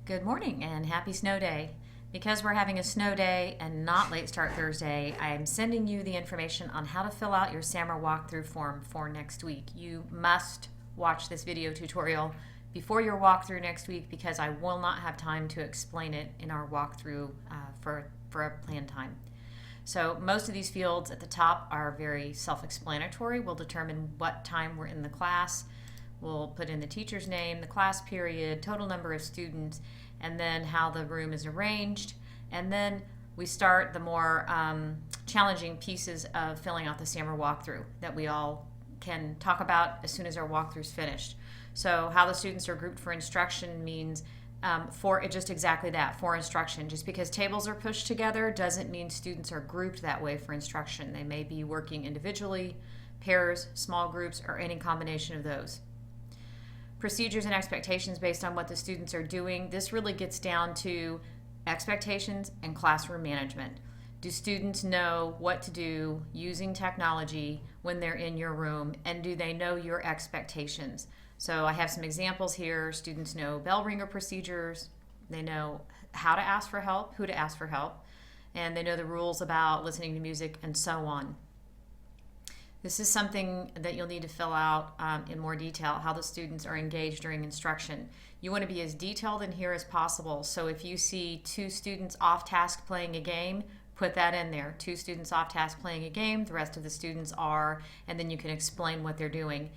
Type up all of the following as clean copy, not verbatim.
Good morning and happy snow day. Because we're having a snow day and not late start Thursday, I'm sending you the information on how to fill out your SAMR walkthrough form for next week. You must watch this video tutorial before your walkthrough next week because I will not have time to explain it in our walkthrough for a planned time. So most of these fields at the top are very self-explanatory. We'll determine what time we're in the class. We'll put in the teacher's name, the class period, total number of students, and then how the room is arranged. And then we start the more challenging pieces of filling out the SAMR walkthrough that we all can talk about as soon as our walkthrough is finished. So how the students are grouped for instruction means for just exactly that, for instruction. Just because tables are pushed together doesn't mean students are grouped that way for instruction. They may be working individually, pairs, small groups, or any combination of those. Procedures and expectations based on what the students are doing. This really gets down to expectations and classroom management. Do students know what to do using technology when they're in your room, and do they know your expectations? So I have some examples here. Students know bell ringer procedures, they know how to ask for help, who to ask for help, and they know the rules about listening to music and so on. This is something that you'll need to fill out in more detail, how the students are engaged during instruction. You want to be as detailed in here as possible. So if you see 2 students off task playing a game, put that in there. 2 students off task playing a game, the rest of the students are, and then you can explain what they're doing.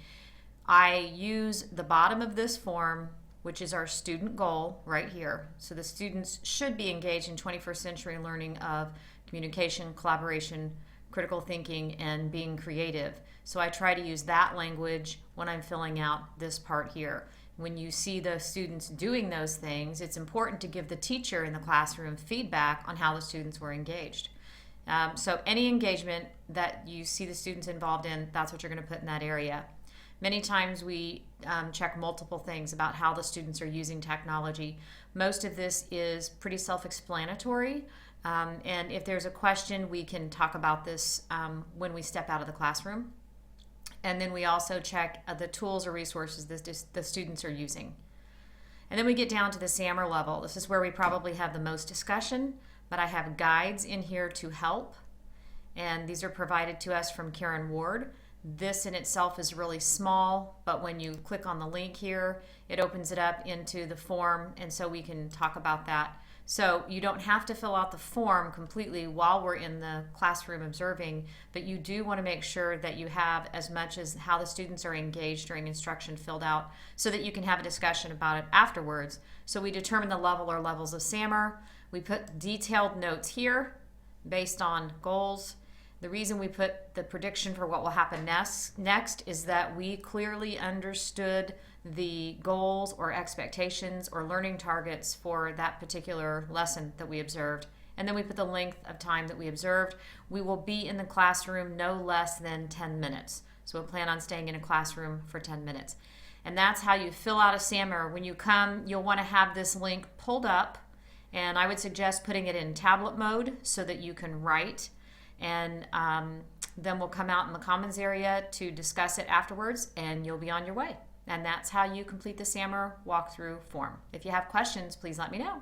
I use the bottom of this form, which is our student goal right here. So the students should be engaged in 21st century learning of communication, collaboration, critical thinking, and being creative. So I try to use that language when I'm filling out this part here. When you see the students doing those things, it's important to give the teacher in the classroom feedback on how the students were engaged. So any engagement that you see the students involved in, that's what you're going to put in that area. Many times we check multiple things about how the students are using technology. Most of this is pretty self-explanatory. And if there's a question, we can talk about this when we step out of the classroom. And then we also check the tools or resources the students are using. And then we get down to the SAMR level. This is where we probably have the most discussion, but I have guides in here to help. And these are provided to us from Karen Ward. This in itself is really small, but when you click on the link here, it opens it up into the form, and so we can talk about that. So you don't have to fill out the form completely while we're in the classroom observing, but you do want to make sure that you have as much as how the students are engaged during instruction filled out so that you can have a discussion about it afterwards. So we determine the level or levels of SAMR. We put detailed notes here based on goals. The reason we put the prediction for what will happen next is that we clearly understood the goals or expectations or learning targets for that particular lesson that we observed. And then we put the length of time that we observed. We will be in the classroom no less than 10 minutes. So we'll plan on staying in a classroom for 10 minutes. And that's how you fill out a SAMR. When you come, you'll want to have this link pulled up, and I would suggest putting it in tablet mode so that you can write. And then we'll come out in the Commons area to discuss it afterwards, and you'll be on your way. And that's how you complete the SAMR walkthrough form. If you have questions, please let me know.